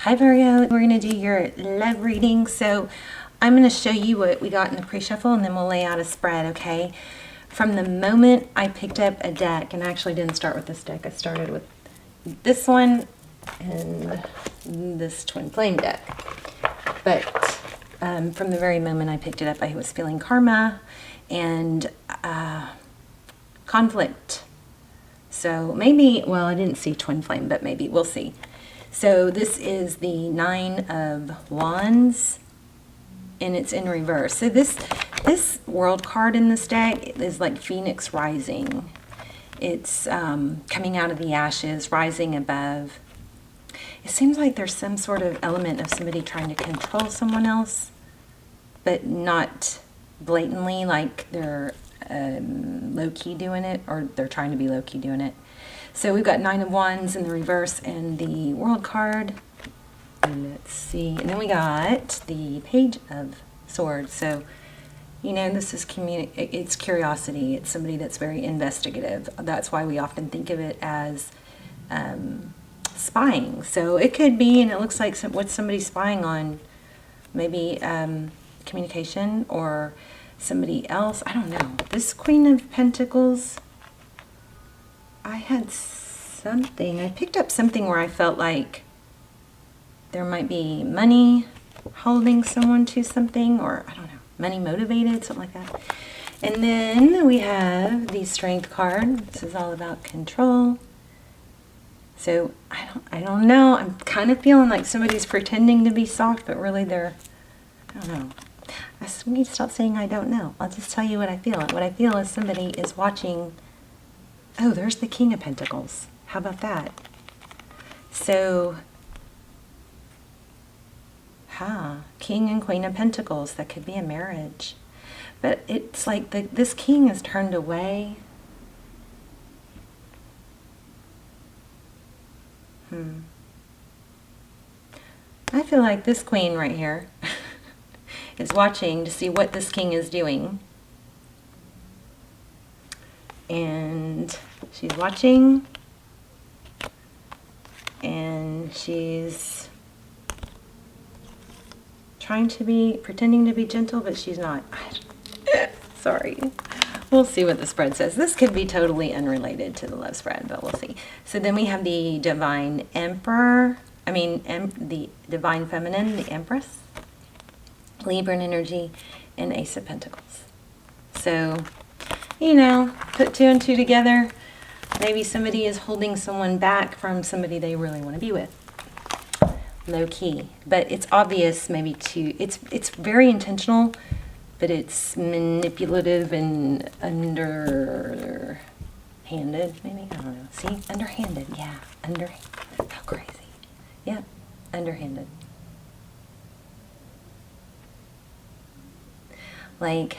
Hi Virgo, we're going to do your love reading. So I'm going to show you what we got in the pre-shuffle and then we'll lay out a spread, okay? From the moment I picked up a deck, and I actually didn't start with this deck, I started with this one and this twin flame deck. But from the very moment I picked it up, I was feeling karma and conflict. So maybe, well, I didn't see twin flame, but maybe we'll see. So this is the 9 of Wands, and it's in reverse. So this world card in this deck is like Phoenix rising. It's coming out of the ashes, rising above. It seems like there's some sort of element of somebody trying to control someone else, but not blatantly, like they're low-key doing it, or they're trying to be low-key doing it. So we've got 9 of Wands in the reverse and the World card. Let's see. And then we got the Page of Swords. So, you know, this is it's curiosity. It's somebody that's very investigative. That's why we often think of it as spying. So it could be, and it looks like what somebody's spying on. Maybe communication or somebody else. I don't know. This Queen of Pentacles, I had something. I picked up something where I felt like there might be money holding someone to something, or I don't know, money motivated, something like that. And then we have the Strength card. This is all about control. So I don't know. I'm kind of feeling like somebody's pretending to be soft, but really they're, I don't know. I need to stop saying I don't know. I'll just tell you what I feel. What I feel is somebody is watching. Oh, there's the King of Pentacles. How about that? So, King and Queen of Pentacles. That could be a marriage. But it's like this king is turned away. I feel like this queen right here is watching to see what this king is doing. And she's watching, and she's pretending to be gentle, but she's not. Sorry. We'll see what the spread says. This could be totally unrelated to the love spread, but we'll see. So then we have the Divine Emperor, the Divine Feminine, the Empress, Libran energy, and Ace of Pentacles. So, you know, put 2 and 2 together. Maybe somebody is holding someone back from somebody they really want to be with. Low key. But it's obvious maybe it's very intentional, but it's manipulative and underhanded, maybe? I don't know. See? Underhanded. Yeah. Underhanded. How crazy. Yeah. Underhanded. Like,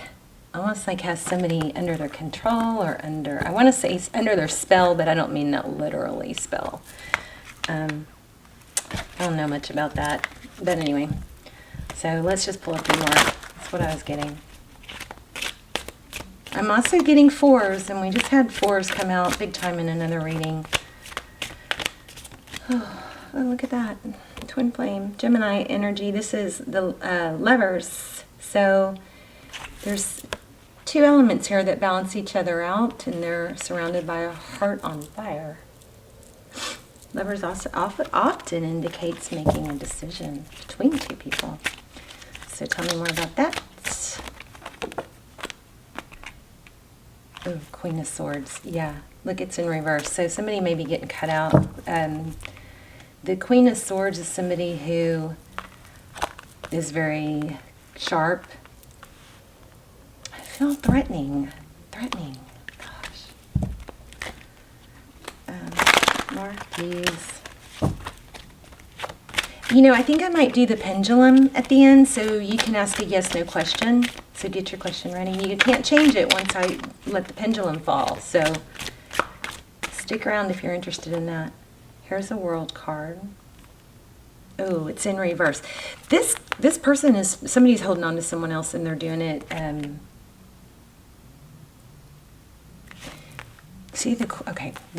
almost like has somebody under their control or under, I want to say under their spell, but I don't mean that literally spell. I don't know much about that. But anyway, so let's just pull up more. That's what I was getting. I'm also getting 4s, and we just had 4s come out big time in another reading. Oh, look at that. Twin flame. Gemini energy. This is the lovers. So there's 2 elements here that balance each other out, and they're surrounded by a heart on fire. Lovers also often indicates making a decision between 2 people. So tell me more about that. Oh, Queen of Swords. Yeah, look, it's in reverse. So somebody may be getting cut out. The Queen of Swords is somebody who is very sharp. I feel threatening. Gosh. More, please. You know, I think I might do the pendulum at the end, so you can ask a yes/no question. So get your question ready. You can't change it once I let the pendulum fall. So stick around if you're interested in that. Here's a World card. Oh, it's in reverse. This person is, somebody's holding on to someone else and they're doing it. See, the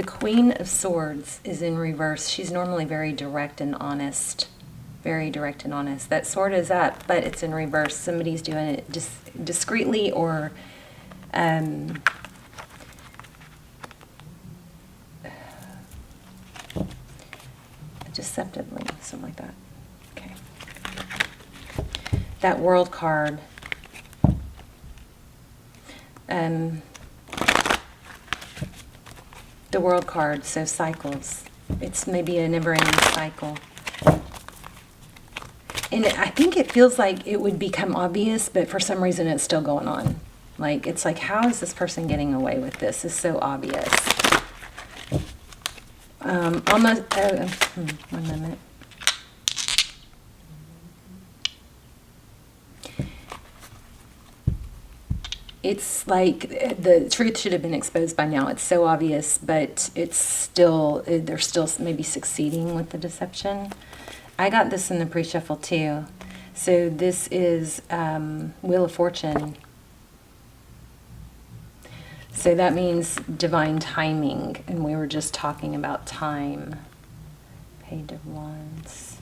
Queen of Swords is in reverse. She's normally very direct and honest. Very direct and honest. That sword is up, but it's in reverse. Somebody's doing it discreetly or deceptively, something like that. Okay. That World card. The World card, so cycles. It's maybe a never-ending cycle. And I think it feels like it would become obvious, but for some reason it's still going on. Like, it's like, how is this person getting away with this? It's so obvious. Almost, 1 minute. It's like the truth should have been exposed by now. It's so obvious, but it's still, they're still maybe succeeding with the deception. I got this in the pre-shuffle too. So this is Wheel of Fortune. So that means divine timing, and we were just talking about time. Page of Wands.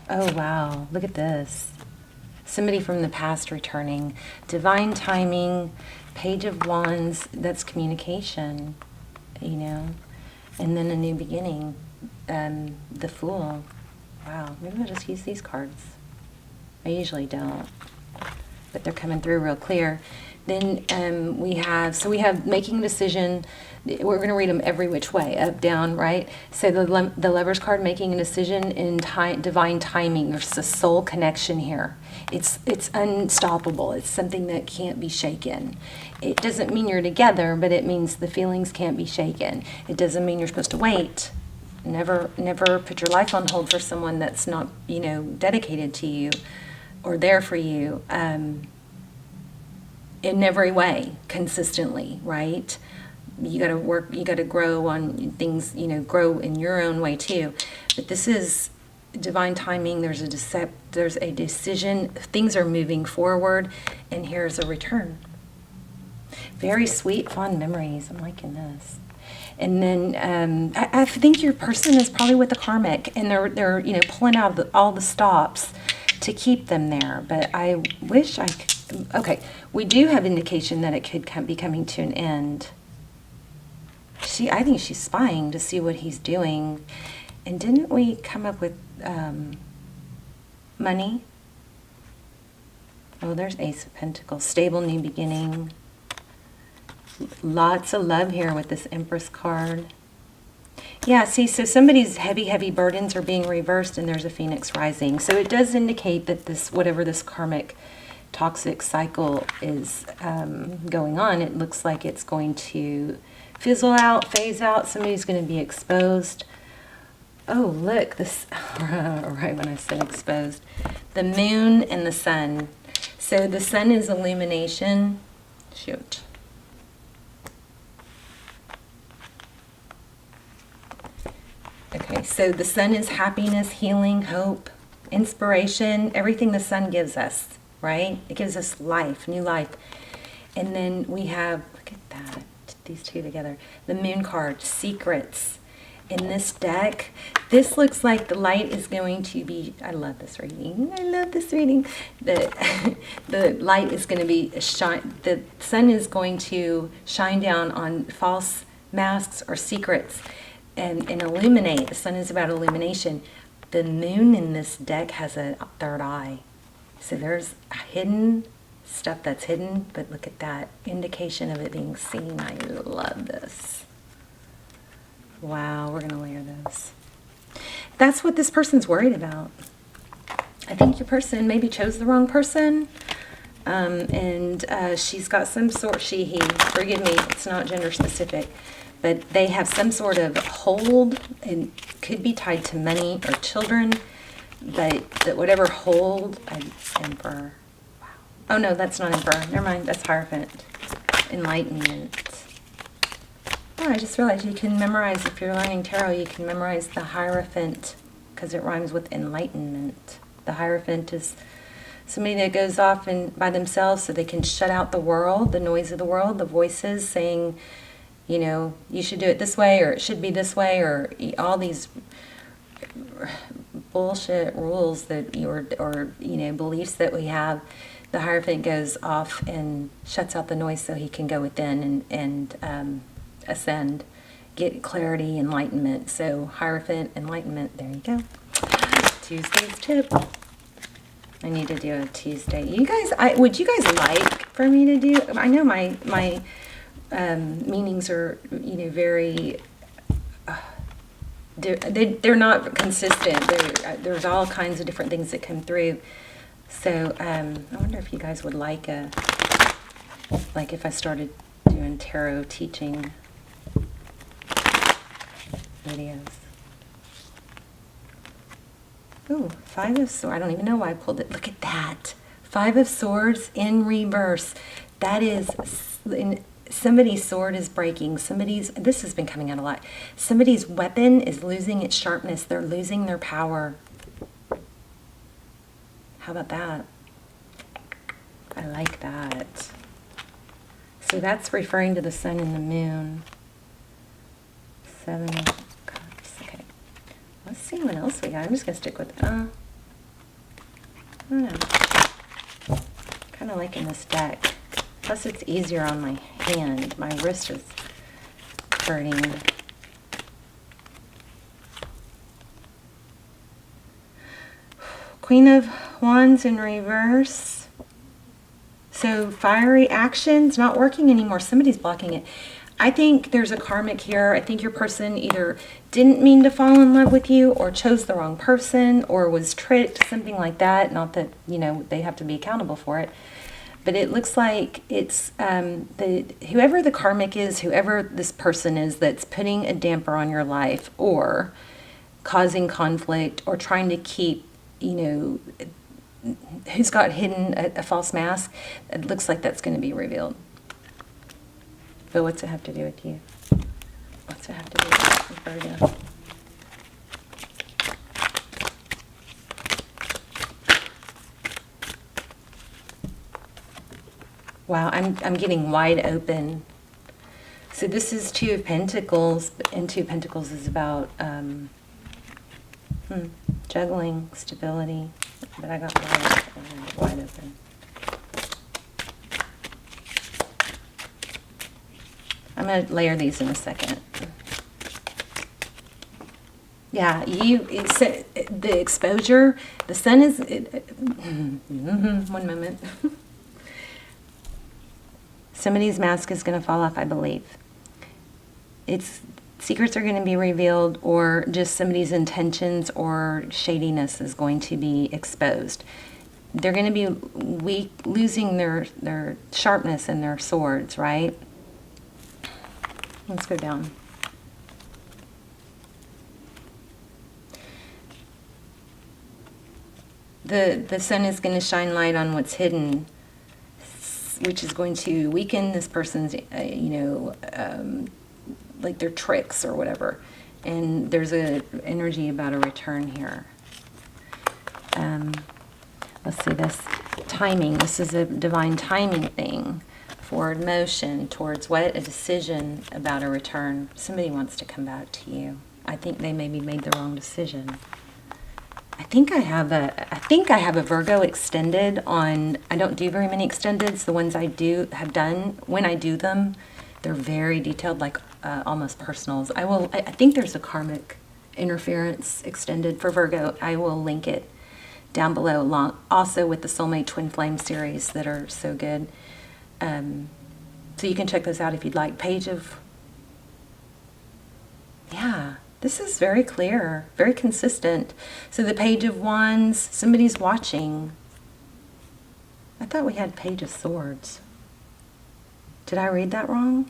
Oh wow, look at this. Somebody from the past returning. Divine timing, Page of Wands, that's communication, you know. And then a new beginning, the Fool. Wow, maybe I'll just use these cards. I usually don't, but they're coming through real clear. Then we have making a decision. We're going to read them every which way, up, down, right? So the Lover's card, making a decision in divine timing. There's a soul connection here. It's unstoppable. It's something that can't be shaken. It doesn't mean you're together, but it means the feelings can't be shaken. It doesn't mean you're supposed to wait. Never put your life on hold for someone that's not, you know, dedicated to you or there for you. In every way, consistently, right? You got to work, you got to grow on things, you know, grow in your own way too. But this is divine timing. There's a decision. Things are moving forward, and here's a return. Very sweet, fond memories. I'm liking this. And then I think your person is probably with the karmic, and they're you know, pulling out all the stops to keep them there. But I wish I could. Okay, we do have indication that it could be coming to an end. I think she's spying to see what he's doing. And didn't we come up with money? Oh, there's Ace of Pentacles. Stable new beginning. Lots of love here with this Empress card. Yeah, see, so somebody's heavy burdens are being reversed, and there's a Phoenix rising. So it does indicate that this, whatever this karmic toxic cycle is going on, it looks like it's going to fizzle out, phase out. Somebody's going to be exposed. Oh, look, this, right when I said exposed. The moon and the sun. So the sun is illumination. Shoot. Okay, so the sun is happiness, healing, hope, inspiration, everything the sun gives us. Right? It gives us life, new life. And then we have, look at that, these two together. The moon card, secrets. In this deck, this looks like the light is going to be, I love this reading. I love this reading. The light is going to be, the sun is going to shine down on false masks or secrets and illuminate. The sun is about illumination. The moon in this deck has a third eye. So there's hidden stuff that's hidden, but look at that indication of it being seen. I love this. Wow, we're going to layer those. That's what this person's worried about. I think your person maybe chose the wrong person, and she's got some sort, he, forgive me, it's not gender specific, but they have some sort of hold, and could be tied to money or children. But that whatever hold, Emperor. Wow. Oh no, that's not Emperor. Never mind, that's Hierophant. Enlightenment. Oh, I just realized you can memorize, if you're learning tarot, you can memorize the Hierophant because it rhymes with enlightenment. The Hierophant is somebody that goes off by themselves so they can shut out the world, the noise of the world, the voices saying, you know, you should do it this way, or it should be this way, or all these bullshit rules that or beliefs that we have, the Hierophant goes off and shuts out the noise so he can go within and ascend, get clarity, enlightenment. So Hierophant, enlightenment, there you go. Tuesday's tip. I need to do a Tuesday. You guys, would you guys like for me to do? I know my meanings are very. They're not consistent. There's all kinds of different things that come through. So I wonder if you guys would like if I started doing tarot teaching videos. Ooh, Five of Swords. I don't even know why I pulled it. Look at that. Five of Swords in reverse. That is, somebody's sword is breaking. This has been coming out a lot. Somebody's weapon is losing its sharpness. They're losing their power. How about that? I like that. So that's referring to the sun and the moon. Seven of Cups. Okay. Let's see what else we got. I'm just going to stick with, I don't know. Kind of liking this deck. Plus it's easier on my hand. My wrist is hurting. Queen of Wands in reverse. So fiery actions not working anymore. Somebody's blocking it. I think there's a karmic here. I think your person either didn't mean to fall in love with you or chose the wrong person or was tricked, something like that. Not that, they have to be accountable for it. But it looks like it's whoever the karmic is, whoever this person is that's putting a damper on your life or causing conflict or trying to keep, who's got hidden a false mask, it looks like that's going to be revealed. But what's it have to do with you? What's it have to do with Virgo? Wow, I'm getting wide open. So this is Two of Pentacles, and Two of Pentacles is about juggling, stability. But I got wide open. I'm going to layer these in a second. Yeah, the exposure, the sun is, one moment. Somebody's mask is going to fall off, I believe. Secrets are going to be revealed, or just somebody's intentions or shadiness is going to be exposed. They're going to be losing their sharpness in their swords, right? Let's go down. The sun is going to shine light on what's hidden, which is going to weaken this person's, like their tricks or whatever. And there's a energy about a return here. Let's see this. Timing. This is a divine timing thing. Forward motion towards what? A decision about a return. Somebody wants to come back to you. I think they maybe made the wrong decision. I think I have a Virgo extended on. I don't do very many extendeds. The ones I have done, when I do them, they're very detailed, like almost personals. I think there's a karmic interference extended for Virgo. I will link it down below, also with the Soulmate Twin Flame series that are so good. So you can check those out if you'd like. Yeah, this is very clear, very consistent. So the Page of Wands, somebody's watching. I thought we had Page of Swords. Did I read that wrong?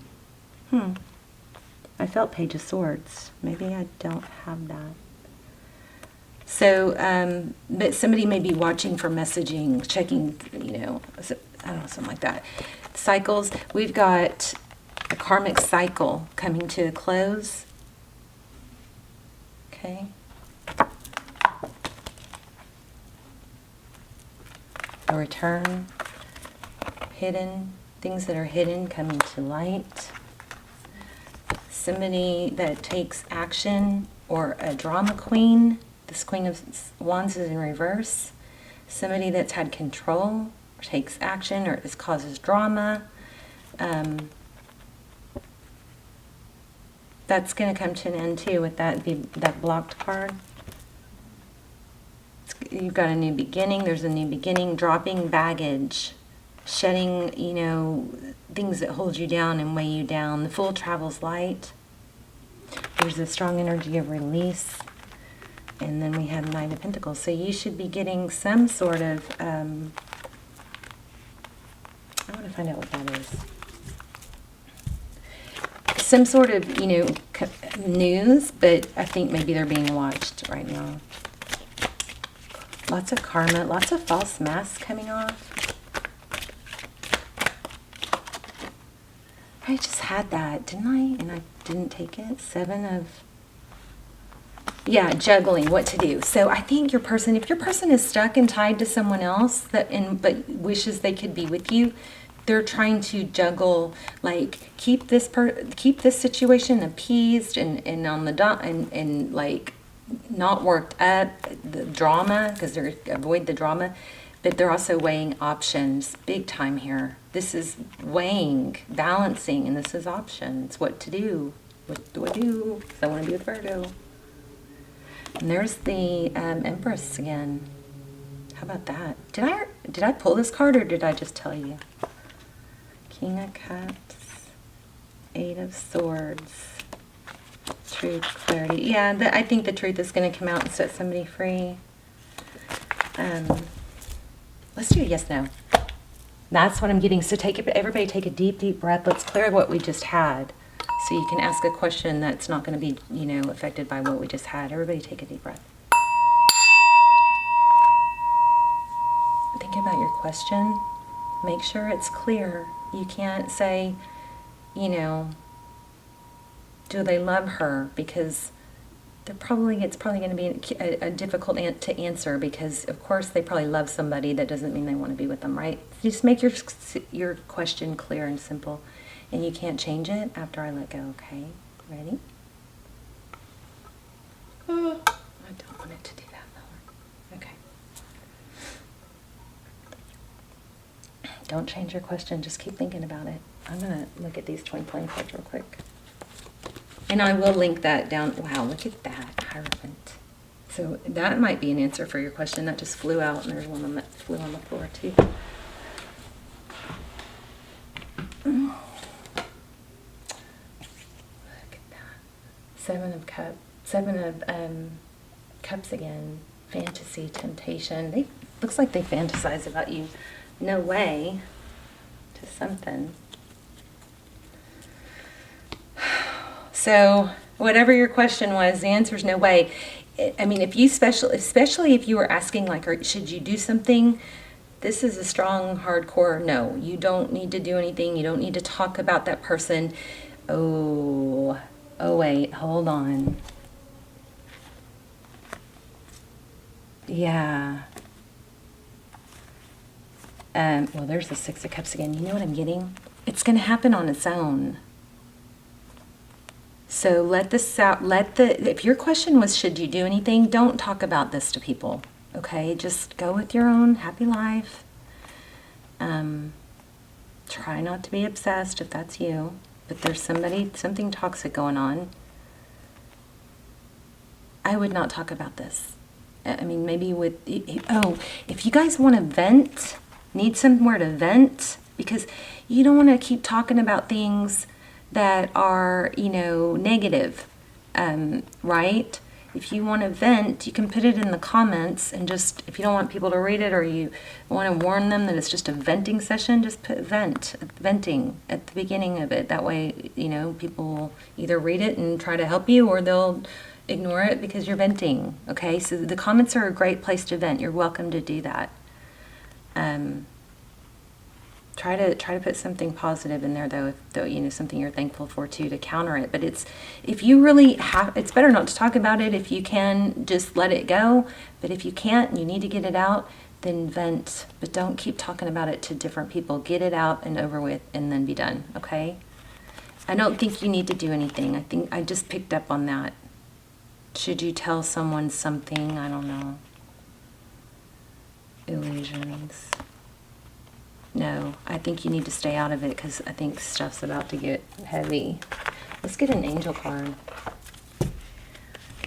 I felt Page of Swords. Maybe I don't have that. So, but somebody may be watching for messaging, checking, I don't know, something like that. Cycles. We've got a karmic cycle coming to a close. Okay. A return. Hidden. Things that are hidden coming to light. Somebody that takes action, or a drama queen This Queen of Wands is in reverse. Somebody that's had control, or takes action, or this causes drama. That's going to come to an end too with that blocked card. You've got a new beginning. There's a new beginning. Dropping baggage. Shedding, you know, things that hold you down and weigh you down. The Fool travels light. There's a strong energy of release. And then we have Nine of Pentacles. So you should be getting some sort of, I want to find out what that is. Some sort of, you know, news, but I think maybe they're being watched right now. Lots of karma, lots of false masks coming off. I just had that, didn't I? And I didn't take it. Seven of... Yeah, juggling, what to do. So I think your person, if your person is stuck and tied to someone else but wishes they could be with you, they're trying to juggle, like keep this situation appeased and on the dot and like not worked up, the drama, because they're avoid the drama, but they're also weighing options big time here. This is weighing, balancing, and this is options. What to do? What do I do? 'Cause I want to be with Virgo. And there's the Empress again. How about that? Did I pull this card or did I just tell you? King of Cups, Eight of Swords, Truth, Clarity. Yeah, I think the truth is going to come out and set somebody free. Let's do a yes, no. That's what I'm getting. So everybody take a deep, deep breath. Let's clear what we just had. So you can ask a question that's not going to be, you know, affected by what we just had. Everybody take a deep breath. Think about your question. Make sure it's clear. You can't say, you know, do they love her? Because it's probably going to be a difficult to answer, because of course they probably love somebody. That doesn't mean they want to be with them, right? Just make your question clear and simple. And you can't change it after I let go, okay? Ready? I don't want it to do that, Miller. Okay. Don't change your question. Just keep thinking about it. I'm going to look at these twin flame cards real quick. And I will link that down. Wow, look at that. Hierophant. So that might be an answer for your question. That just flew out, and there's one that flew on the floor, too. Seven of Cups again. Fantasy, temptation. Looks like they fantasize about you. No way. To something. So whatever your question was, the answer is no way. I mean, if you especially if you were asking like, should you do something? This is a strong, hardcore no. You don't need to do anything. You don't need to talk about that person. Oh wait, hold on. Yeah. Well, there's the Six of Cups again. You know what I'm getting? It's going to happen on its own. So let this out. If your question was, should you do anything? Don't talk about this to people. Okay? Just go with your own happy life. Try not to be obsessed if that's you. But there's something toxic going on. I would not talk about this. I mean, maybe if you guys want to vent, need somewhere to vent, because you don't want to keep talking about things that are, you know, negative, right? If you want to vent, you can put it in the comments, and just, if you don't want people to read it, or you want to warn them that it's just a venting session, just put venting at the beginning of it. That way, you know, people will either read it and try to help you, or they'll ignore it because you're venting, okay? So the comments are a great place to vent. You're welcome to do that. Try to put something positive in there, though, you know, something you're thankful for too, to counter it. But if you really have, it's better not to talk about it. If you can, just let it go. But if you can't and you need to get it out, then vent. But don't keep talking about it to different people. Get it out and over with, and then be done, okay? I don't think you need to do anything. I think I just picked up on that. Should you tell someone something? I don't know. Illusions. No, I think you need to stay out of it because I think stuff's about to get heavy. Let's get an angel card.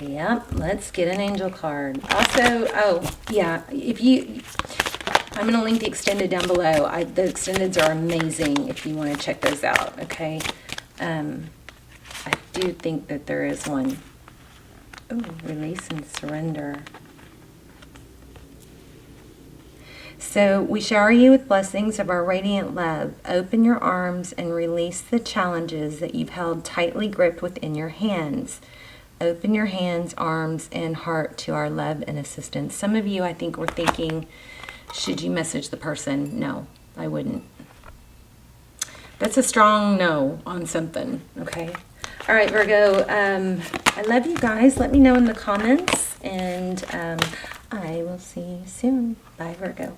Yep, let's get an angel card. Also, oh, yeah, I'm going to link the extended down below. The extendeds are amazing if you want to check those out, okay? I do think that there is one. Oh, release and surrender. So we shower you with blessings of our radiant love. Open your arms and release the challenges that you've held tightly gripped within your hands. Open your hands, arms, and heart to our love and assistance. Some of you, I think, were thinking, should you message the person? No, I wouldn't. That's a strong no on something, okay? All right, Virgo, I love you guys. Let me know in the comments, and I will see you soon. Bye, Virgo.